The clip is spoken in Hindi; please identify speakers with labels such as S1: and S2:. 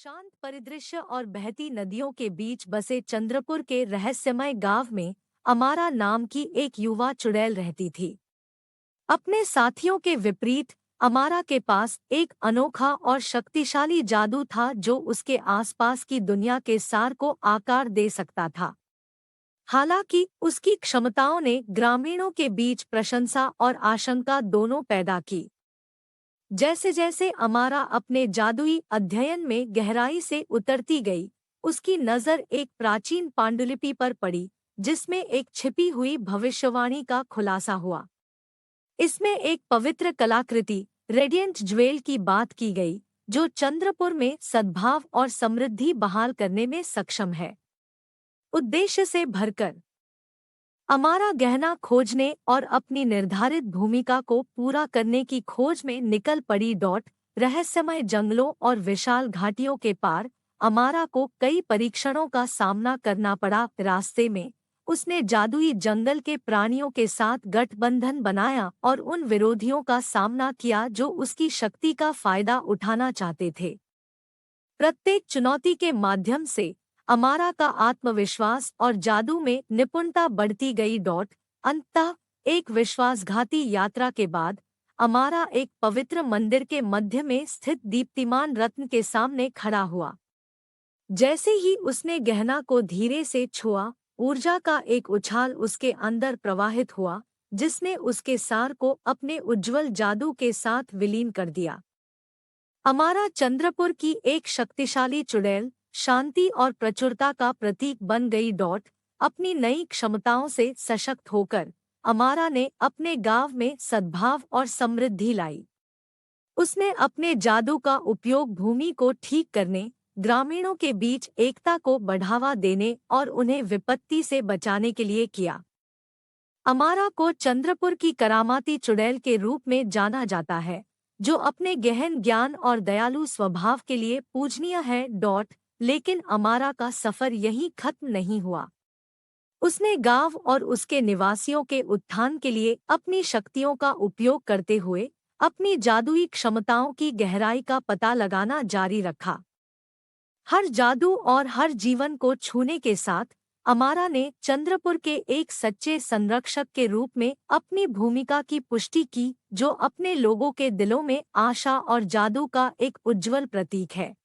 S1: शांत परिदृश्य और बहती नदियों के बीच बसे चंद्रपुर के रहस्यमय गांव में अमारा नाम की एक युवा चुड़ैल रहती थी। अपने साथियों के विपरीत अमारा के पास एक अनोखा और शक्तिशाली जादू था जो उसके आसपास की दुनिया के सार को आकार दे सकता था। हालांकि उसकी क्षमताओं ने ग्रामीणों के बीच प्रशंसा और आशंका दोनों पैदा की। जैसे जैसे अमारा अपने जादुई अध्ययन में गहराई से उतरती गई, उसकी नज़र एक प्राचीन पांडुलिपि पर पड़ी, जिसमें एक छिपी हुई भविष्यवाणी का खुलासा हुआ। इसमें एक पवित्र कलाकृति, रेडियंट ज्वेल की बात की गई, जो चंद्रपुर में सद्भाव और समृद्धि बहाल करने में सक्षम है। उद्देश्य से भरकर अमारा गहना खोजने और अपनी निर्धारित भूमिका को पूरा करने की खोज में निकल पड़ी। रहस्यमय जंगलों और विशाल घाटियों के पार अमारा को कई परीक्षणों का सामना करना पड़ा। रास्ते में उसने जादुई जंगल के प्राणियों के साथ गठबंधन बनाया और उन विरोधियों का सामना किया जो उसकी शक्ति का फायदा उठाना चाहते थे। प्रत्येक चुनौती के माध्यम से अमारा का आत्मविश्वास और जादू में निपुणता बढ़ती गई। अंततः एक विश्वासघाती यात्रा के बाद अमारा एक पवित्र मंदिर के मध्य में स्थित दीप्तिमान रत्न के सामने खड़ा हुआ। जैसे ही उसने गहना को धीरे से छुआ, ऊर्जा का एक उछाल उसके अंदर प्रवाहित हुआ, जिसने उसके सार को अपने उज्ज्वल जादू के साथ विलीन कर दिया। अमारा चंद्रपुर की एक शक्तिशाली चुड़ैल, शांति और प्रचुरता का प्रतीक बन गई। अपनी नई क्षमताओं से सशक्त होकर अमारा ने अपने गांव में सद्भाव और समृद्धि लाई। उसने अपने जादू का उपयोग भूमि को ठीक करने, ग्रामीणों के बीच एकता को बढ़ावा देने और उन्हें विपत्ति से बचाने के लिए किया। अमारा को चंद्रपुर की करामाती चुड़ैल के रूप में जाना जाता है, जो अपने गहन ज्ञान और दयालु स्वभाव के लिए पूजनीय है। लेकिन अमारा का सफर यहीं खत्म नहीं हुआ। उसने गांव और उसके निवासियों के उत्थान के लिए अपनी शक्तियों का उपयोग करते हुए अपनी जादुई क्षमताओं की गहराई का पता लगाना जारी रखा। हर जादू और हर जीवन को छूने के साथ अमारा ने चंद्रपुर के एक सच्चे संरक्षक के रूप में अपनी भूमिका की पुष्टि की, जो अपने लोगों के दिलों में आशा और जादू का एक उज्ज्वल प्रतीक है।